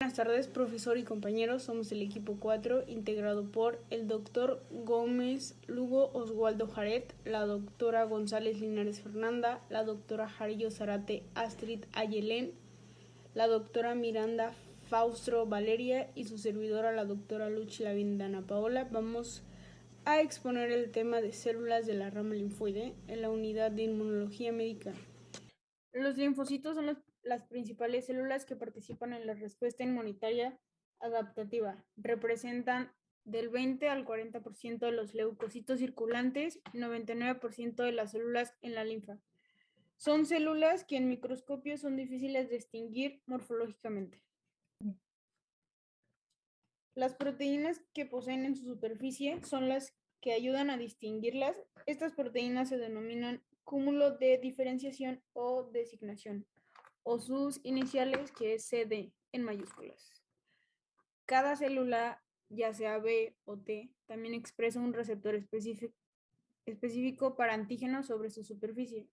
Buenas tardes, profesor y compañeros. Somos el equipo 4, integrado por el doctor Gómez Lugo Oswaldo Jaret, la doctora González Linares Fernanda, la doctora Jarillo Zarate Astrid Ayelén, la doctora Miranda Faustro Valeria y su servidora, la doctora Luchi Lavindana Paola. Vamos a exponer el tema de células de la rama linfoide en la unidad de inmunología médica. Los linfocitos son las principales células que participan en la respuesta inmunitaria adaptativa. Representan del 20 al 40% de los leucocitos circulantes y 99% de las células en la linfa. Son células que en microscopio son difíciles de distinguir morfológicamente. Las proteínas que poseen en su superficie son las que ayudan a distinguirlas. Estas proteínas se denominan cúmulo de diferenciación o designación, o sus iniciales, que es CD en mayúsculas. Cada célula, ya sea B o T, también expresa un receptor específico para antígenos sobre su superficie.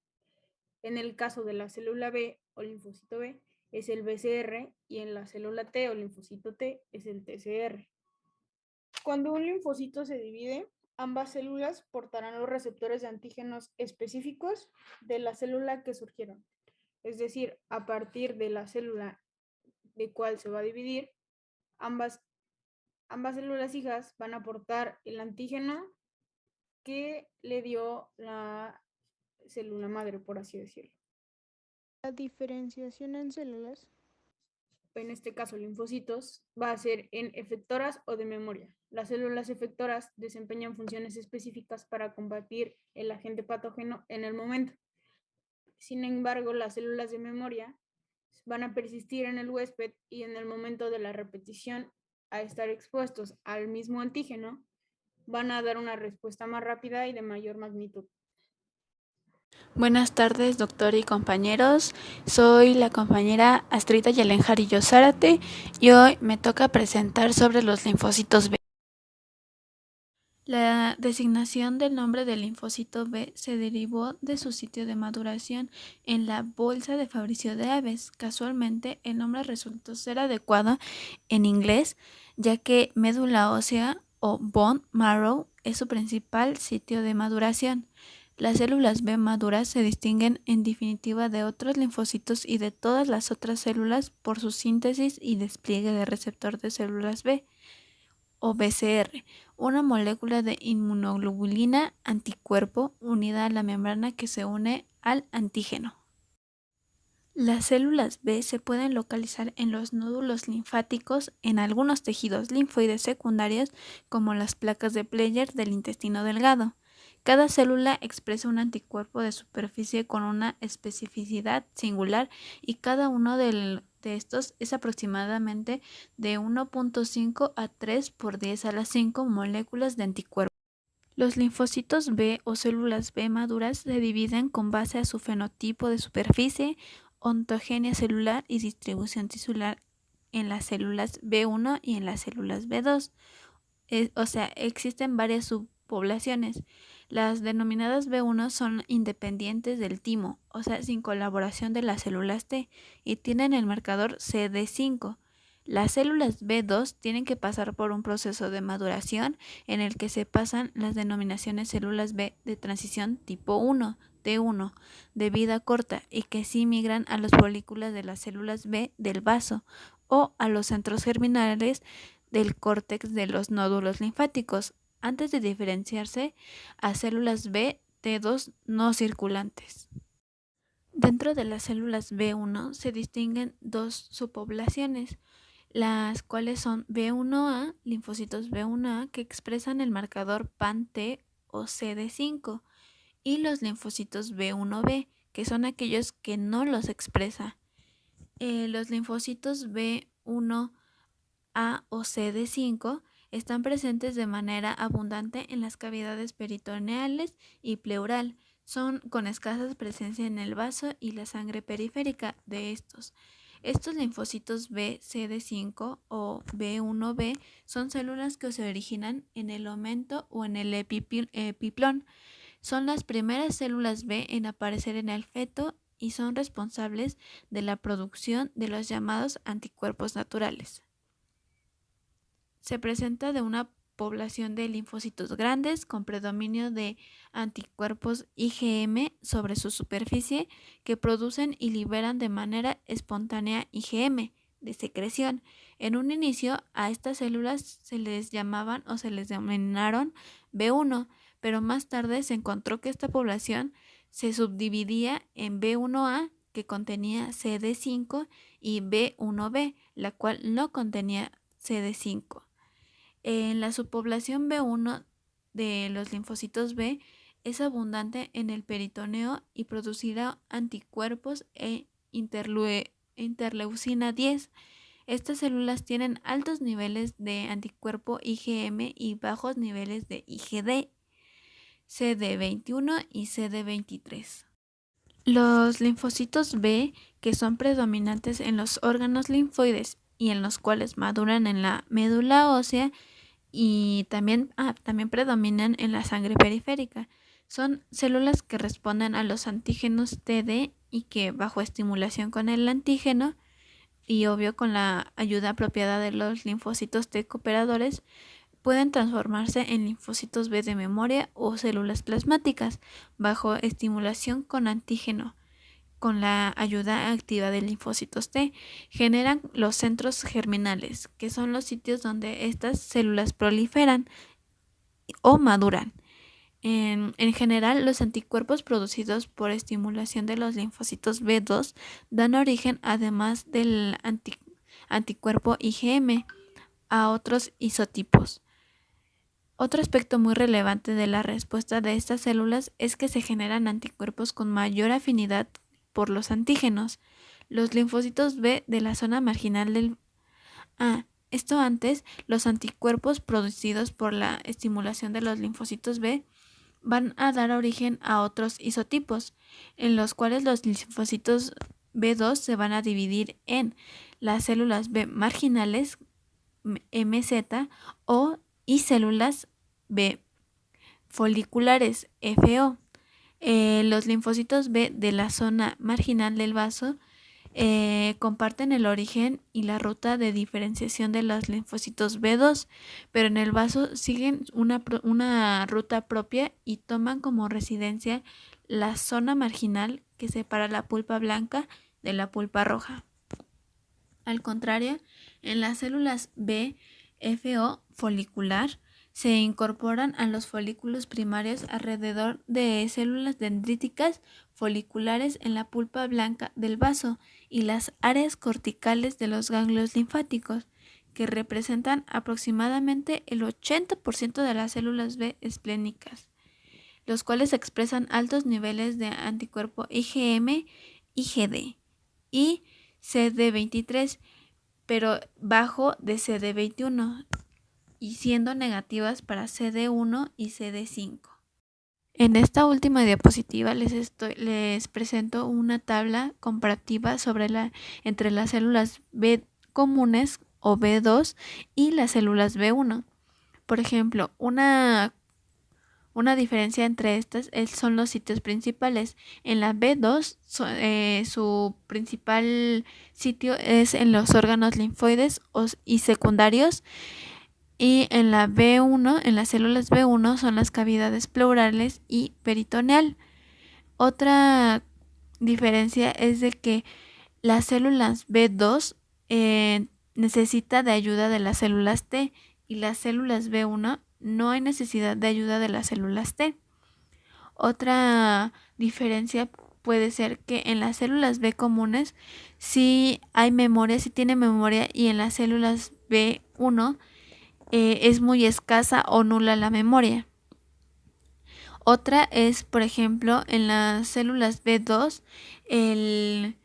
En el caso de la célula B o linfocito B es el BCR y en la célula T o linfocito T es el TCR. Cuando un linfocito se divide, ambas células portarán los receptores de antígenos específicos de la célula que surgieron. Es decir, a partir de la célula de cual se va a dividir, ambas células hijas van a aportar el antígeno que le dio la célula madre, por así decirlo. La diferenciación en células. En este caso linfocitos, va a ser en efectoras o de memoria. Las células efectoras desempeñan funciones específicas para combatir el agente patógeno en el momento. Sin embargo, las células de memoria van a persistir en el huésped y en el momento de la repetición, a estar expuestos al mismo antígeno, van a dar una respuesta más rápida y de mayor magnitud. Buenas tardes, doctor y compañeros. Soy la compañera Astrid Ayelén Jarillo Zárate y hoy me toca presentar sobre los linfocitos B. La designación del nombre del linfocito B se derivó de su sitio de maduración en la bolsa de Fabricio de aves. Casualmente, el nombre resultó ser adecuado en inglés, ya que médula ósea o bone marrow es su principal sitio de maduración. Las células B maduras se distinguen en definitiva de otros linfocitos y de todas las otras células por su síntesis y despliegue de receptor de células B, o BCR, una molécula de inmunoglobulina anticuerpo unida a la membrana que se une al antígeno. Las células B se pueden localizar en los nódulos linfáticos, en algunos tejidos linfoides secundarios, como las placas de Pleyer del intestino delgado. Cada célula expresa un anticuerpo de superficie con una especificidad singular y cada uno de estos es aproximadamente de 1.5 a 3 por 10 a la 5 moléculas de anticuerpo. Los linfocitos B o células B maduras se dividen con base a su fenotipo de superficie, ontogenia celular y distribución tisular en las células B1 y en las células B2. O sea, existen varias subpoblaciones. Las denominadas B1 son independientes del timo, o sea, sin colaboración de las células T, y tienen el marcador CD5. Las células B2 tienen que pasar por un proceso de maduración en el que se pasan las denominaciones células B de transición tipo 1, T1, de vida corta, y que sí migran a los folículos de las células B del vaso o a los centros germinales del córtex de los nódulos linfáticos, antes de diferenciarse a células B T2 no circulantes. Dentro de las células B1 se distinguen dos subpoblaciones, las cuales son B1A, linfocitos B1A, que expresan el marcador PAN-T o CD5, y los linfocitos B1B, que son aquellos que no los expresa. Los linfocitos B1A o CD5 están presentes de manera abundante en las cavidades peritoneales y pleural. Son con escasa presencia en el vaso y la sangre periférica de estos. Estos linfocitos B, CD5 o B1B son células que se originan en el omento o en el epiplón. Son las primeras células B en aparecer en el feto y son responsables de la producción de los llamados anticuerpos naturales. Se presenta de una población de linfocitos grandes con predominio de anticuerpos IgM sobre su superficie que producen y liberan de manera espontánea IgM de secreción. En un inicio a estas células se les llamaban o se les denominaron B1, pero más tarde se encontró que esta población se subdividía en B1A, que contenía CD5, y B1B, la cual no contenía CD5. En la subpoblación B1 de los linfocitos B es abundante en el peritoneo y producirá anticuerpos e interleucina 10. Estas células tienen altos niveles de anticuerpo IgM y bajos niveles de IgD, CD21 y CD23. Los linfocitos B, que son predominantes en los órganos linfoides y en los cuales maduran en la médula ósea, y también predominan en la sangre periférica. Son células que responden a los antígenos TD y que bajo estimulación con el antígeno y obvio con la ayuda apropiada de los linfocitos T cooperadores pueden transformarse en linfocitos B de memoria o células plasmáticas bajo estimulación con antígeno. Con la ayuda activa de linfocitos T, generan los centros germinales, que son los sitios donde estas células proliferan o maduran. En general, los anticuerpos producidos por estimulación de los linfocitos B2 dan origen, además del anticuerpo IgM, a otros isotipos. Otro aspecto muy relevante de la respuesta de estas células es que se generan anticuerpos con mayor afinidad por los antígenos. Los linfocitos B de la zona marginal del esto antes, los anticuerpos producidos por la estimulación de los linfocitos B van a dar origen a otros isotipos, en los cuales los linfocitos B2 se van a dividir en las células B marginales, MZ, y células B foliculares, FO. Los linfocitos B de la zona marginal del vaso comparten el origen y la ruta de diferenciación de los linfocitos B2, pero en el vaso siguen una ruta propia y toman como residencia la zona marginal que separa la pulpa blanca de la pulpa roja. Al contrario, en las células B, FO folicular, se incorporan a los folículos primarios alrededor de células dendríticas foliculares en la pulpa blanca del vaso y las áreas corticales de los ganglios linfáticos, que representan aproximadamente el 80% de las células B esplénicas, los cuales expresan altos niveles de anticuerpo IgM, IgD y CD23, pero bajo de CD21 y siendo negativas para CD1 y CD5. En esta última diapositiva les presento una tabla comparativa entre las células B comunes o B2 y las células B1. Por ejemplo, una diferencia entre estas son los sitios principales. En la B2 su principal sitio es en los órganos linfoides y secundarios, y en la B1, en las células B1 son las cavidades pleurales y peritoneal. Otra diferencia es de que las células B2 necesita de ayuda de las células T y las células B1 no hay necesidad de ayuda de las células T. Otra diferencia puede ser que en las células B comunes sí hay memoria, sí tiene memoria, y en las células B1 es muy escasa o nula la memoria. Otra es, por ejemplo, en las células B2 el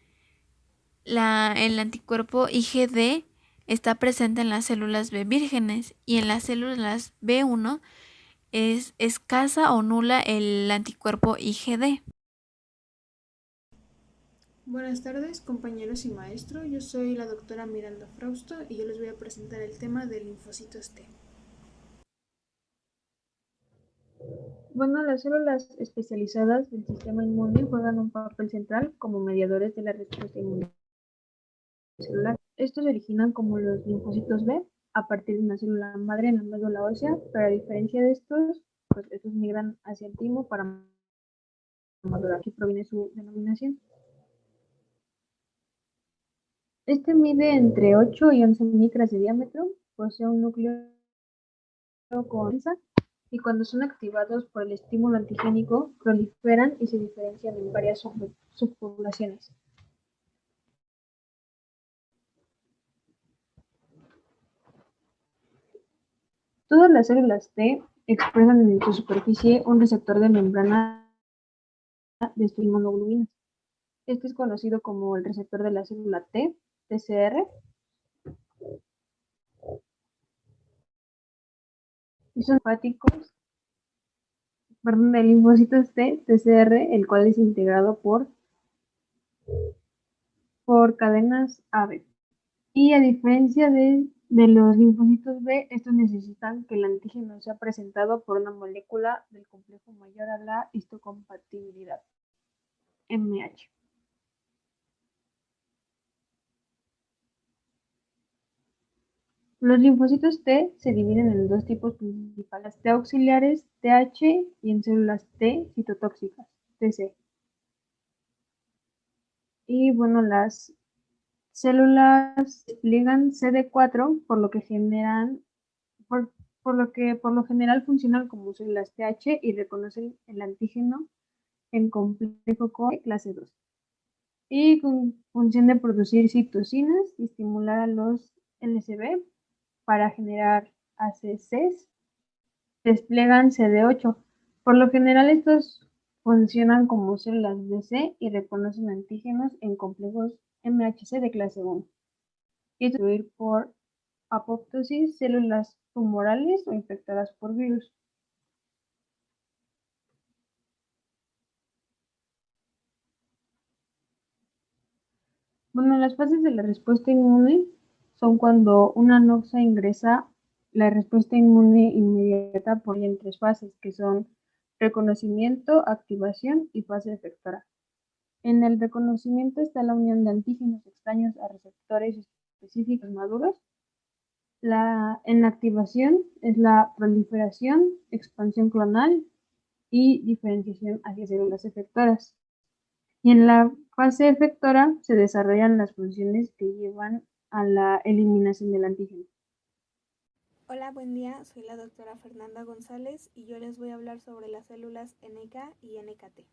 anticuerpo IgD está presente en las células B vírgenes, y en las células B1 es escasa o nula el anticuerpo IgD. Buenas tardes, compañeros y maestro. Yo soy la doctora Miranda Frausto y yo les voy a presentar el tema de linfocitos T. Bueno, las células especializadas del sistema inmune juegan un papel central como mediadores de la respuesta inmune celular. Estos se originan como los linfocitos B a partir de una célula madre en la médula ósea, pero a diferencia de estos, pues estos migran hacia el timo para madurar. Aquí proviene su denominación. Este mide entre 8 y 11 micras de diámetro, posee un núcleo con densa y cuando son activados por el estímulo antigénico proliferan y se diferencian en varias subpoblaciones. Todas las células T expresan en su superficie un receptor de membrana de inmunoglobulinas. Este es conocido como el receptor de la célula T, TCR, y son hepáticos, de linfocitos T, TCR, el cual es integrado por cadenas AB. Y a diferencia de los linfocitos B, estos necesitan que el antígeno sea presentado por una molécula del complejo mayor a la histocompatibilidad, MH. Los linfocitos T se dividen en dos tipos principales, T auxiliares, TH, y en células T citotóxicas, TC. Y bueno, las células despliegan CD4, por lo que por lo general funcionan como células TH y reconocen el antígeno en complejo con clase 2. Y con función de producir citocinas y estimular a los LCB para generar ACCs, desplegan CD8. Por lo general estos funcionan como células DC y reconocen antígenos en complejos MHC de clase 1. Y distribuir por apoptosis células tumorales o infectadas por virus. Bueno, las fases de la respuesta inmune son cuando una noxa ingresa la respuesta inmune inmediata por en tres fases, que son reconocimiento, activación y fase efectora. En el reconocimiento está la unión de antígenos extraños a receptores específicos maduros. En la activación es la proliferación, expansión clonal y diferenciación hacia células efectoras. Y en la fase efectora se desarrollan las funciones que llevan a la eliminación del antígeno. Hola, buen día. Soy la doctora Fernanda González y yo les voy a hablar sobre las células NK y NKT.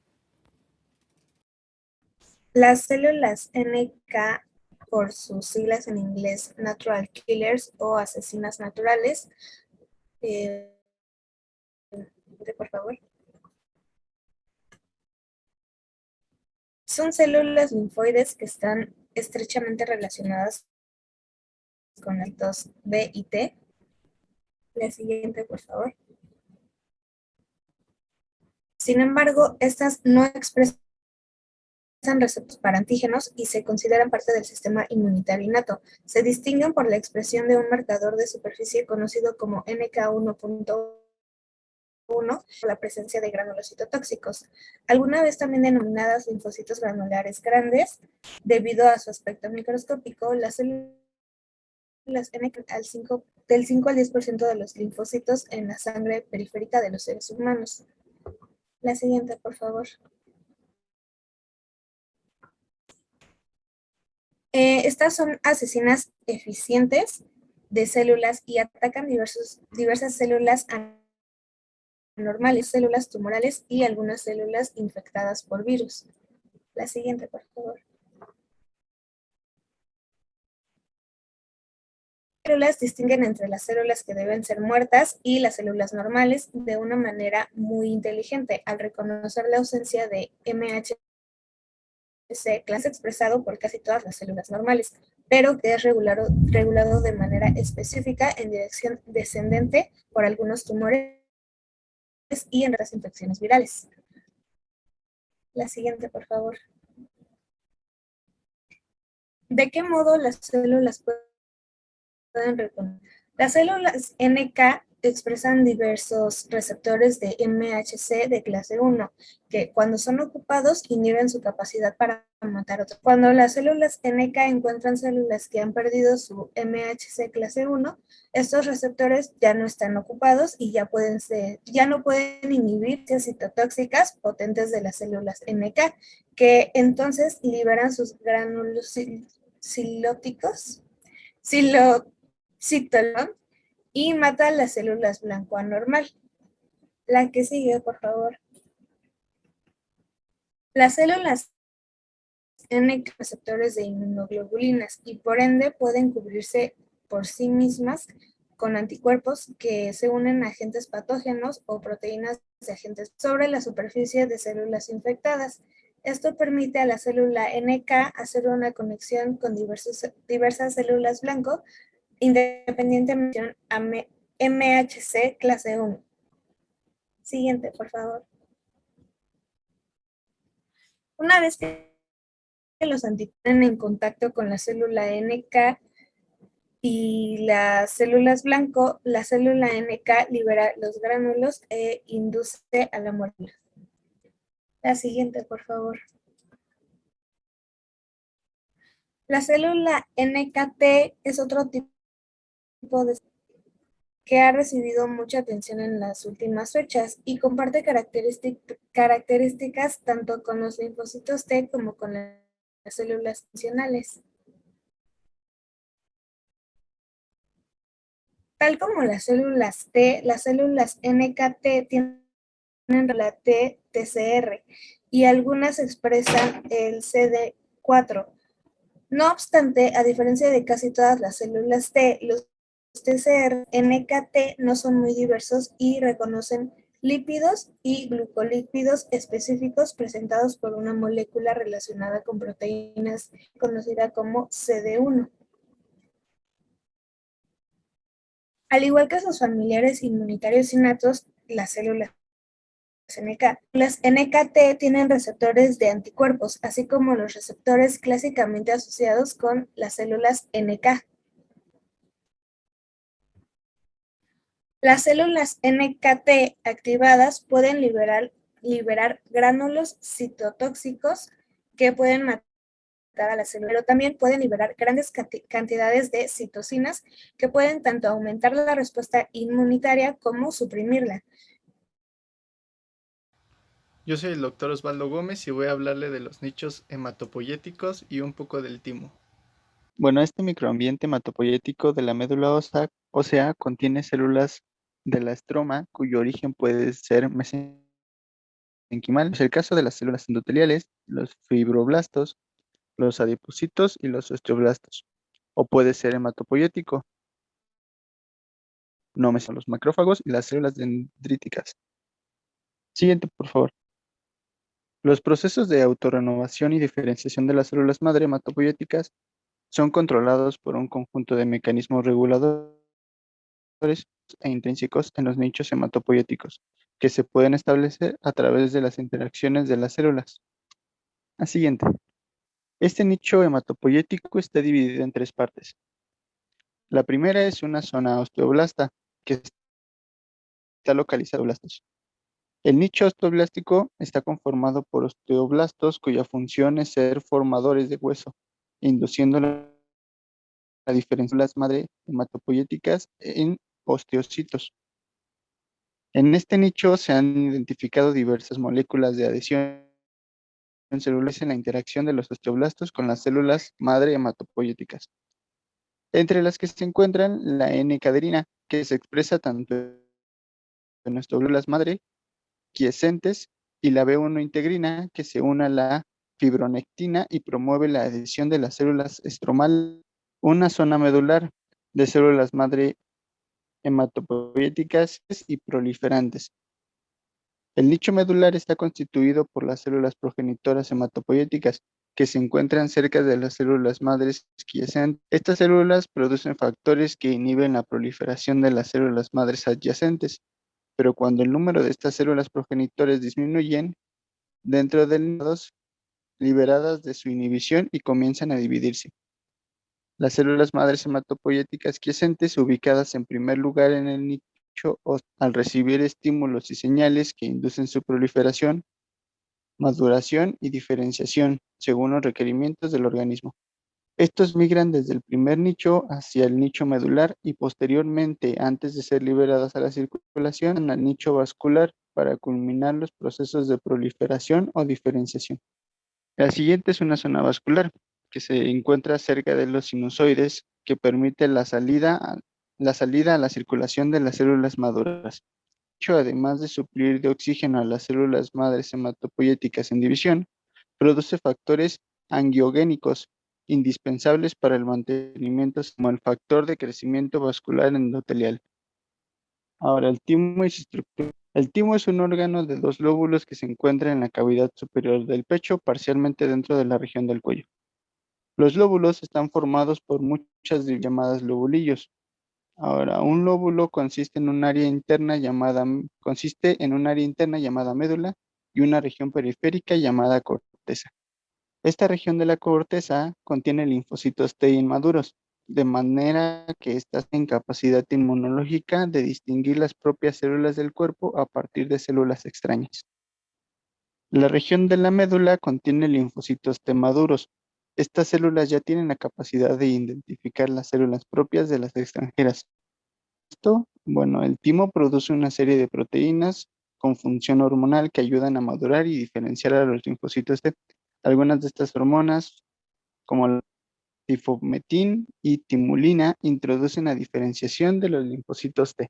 Las células NK, por sus siglas en inglés Natural Killers o asesinas naturales, por favor. Son células linfoides que están estrechamente relacionadas con los linfocitos B y T. La siguiente, por favor. Sin embargo, estas no expresan receptores para antígenos y se consideran parte del sistema inmunitario innato. Se distinguen por la expresión de un marcador de superficie conocido como NK1.1 por la presencia de granulos citotóxicos, alguna vez también denominadas linfocitos granulares grandes. Debido a su aspecto microscópico, las células NK del 5 al 10% de los linfocitos en la sangre periférica de los seres humanos. La siguiente, por favor. Estas son asesinas eficientes de células y atacan diversas células anormales, células tumorales y algunas células infectadas por virus. La siguiente, por favor. Las células distinguen entre las células que deben ser muertas y las células normales de una manera muy inteligente al reconocer la ausencia de MHC, que es expresado por casi todas las células normales, pero que es regulado de manera específica en dirección descendente por algunos tumores y en otras infecciones virales. La siguiente, por favor. ¿De qué modo las células pueden reconocer? Las células NK expresan diversos receptores de MHC de clase 1, que cuando son ocupados inhiben su capacidad para matar otros. Cuando las células NK encuentran células que han perdido su MHC clase 1, estos receptores ya no están ocupados y ya no pueden inhibir citotóxicas potentes de las células NK, que entonces liberan sus gránulos silóticos, citolón, y mata las células blanco anormal. La que sigue, por favor. Las células NK receptores de inmunoglobulinas y por ende pueden cubrirse por sí mismas con anticuerpos que se unen a agentes patógenos o proteínas de agentes sobre la superficie de células infectadas. Esto permite a la célula NK hacer una conexión con diversas células blanco independientemente de MHC clase 1. Siguiente, por favor. Una vez que los anticuerpos en contacto con la célula NK y las células blanco, la célula NK libera los gránulos e induce a la muerte. La siguiente, por favor. La célula NKT es otro tipo de que ha recibido mucha atención en las últimas fechas y comparte características tanto con los linfocitos T como con las células funcionales. Tal como las células T, las células NKT tienen la T-TCR y algunas expresan el CD4. No obstante, a diferencia de casi todas las células T, los TCR NKT no son muy diversos y reconocen lípidos y glucolípidos específicos presentados por una molécula relacionada con proteínas conocida como CD1. Al igual que sus familiares inmunitarios innatos, las células NK. Las NKT tienen receptores de anticuerpos, así como los receptores clásicamente asociados con las células NK. Las células NKT activadas pueden liberar gránulos citotóxicos que pueden matar a la célula, pero también pueden liberar grandes cantidades de citocinas que pueden tanto aumentar la respuesta inmunitaria como suprimirla. Yo soy el doctor Osvaldo Gómez y voy a hablarle de los nichos hematopoyéticos y un poco del timo. Bueno, este microambiente hematopoyético de la médula ósea contiene células de la estroma cuyo origen puede ser mesenquimal. Es el caso de las células endoteliales, los fibroblastos, los adipocitos y los osteoblastos. O puede ser hematopoyético, no son los macrófagos y las células dendríticas. Siguiente, por favor. Los procesos de autorrenovación y diferenciación de las células madre hematopoyéticas son controlados por un conjunto de mecanismos reguladores e intrínsecos en los nichos hematopoyéticos, que se pueden establecer a través de las interacciones de las células. La siguiente. Este nicho hematopoyético está dividido en tres partes. La primera es una zona osteoblasta, que está localizada en osteoblastos. El nicho osteoblástico está conformado por osteoblastos cuya función es ser formadores de hueso, induciendo la diferencia de las madre hematopoyéticas en osteocitos. En este nicho se han identificado diversas moléculas de adhesión celular en la interacción de los osteoblastos con las células madre hematopoyéticas, entre las que se encuentran la N-caderina, que se expresa tanto en osteoblastos madre quiescentes, y la B1 integrina, que se une a la fibronectina y promueve la adhesión de las células estromales. Una zona medular de células madre hematopoyéticas y proliferantes. El nicho medular está constituido por las células progenitoras hematopoyéticas que se encuentran cerca de las células madres quiescentes. Estas células producen factores que inhiben la proliferación de las células madres adyacentes, pero cuando el número de estas células progenitores disminuyen, dentro del nicho liberadas de su inhibición y comienzan a dividirse. Las células madres hematopoyéticas quiescentes, ubicadas en primer lugar en el nicho al recibir estímulos y señales que inducen su proliferación, maduración y diferenciación según los requerimientos del organismo. Estos migran desde el primer nicho hacia el nicho medular y posteriormente, antes de ser liberadas a la circulación, al nicho vascular para culminar los procesos de proliferación o diferenciación. La siguiente es una zona vascular que se encuentra cerca de los sinusoides que permite la salida a la circulación de las células maduras. Además de suplir de oxígeno a las células madres hematopoyéticas en división, produce factores angiogénicos indispensables para el mantenimiento, como el factor de crecimiento vascular endotelial. Ahora, el timo y su estructura. El timo es un órgano de 2 lóbulos que se encuentra en la cavidad superior del pecho, parcialmente dentro de la región del cuello. Los lóbulos están formados por muchas llamadas lobulillos. Ahora, un lóbulo consiste en un área interna llamada médula y una región periférica llamada corteza. Esta región de la corteza contiene linfocitos T inmaduros, de manera que estas tienen capacidad inmunológica de distinguir las propias células del cuerpo a partir de células extrañas. La región de la médula contiene linfocitos T maduros. Estas células ya tienen la capacidad de identificar las células propias de las extranjeras. El timo produce una serie de proteínas con función hormonal que ayudan a madurar y diferenciar a los linfocitos T. Algunas de estas hormonas, como la tifometin y timulina, introducen la diferenciación de los linfocitos T.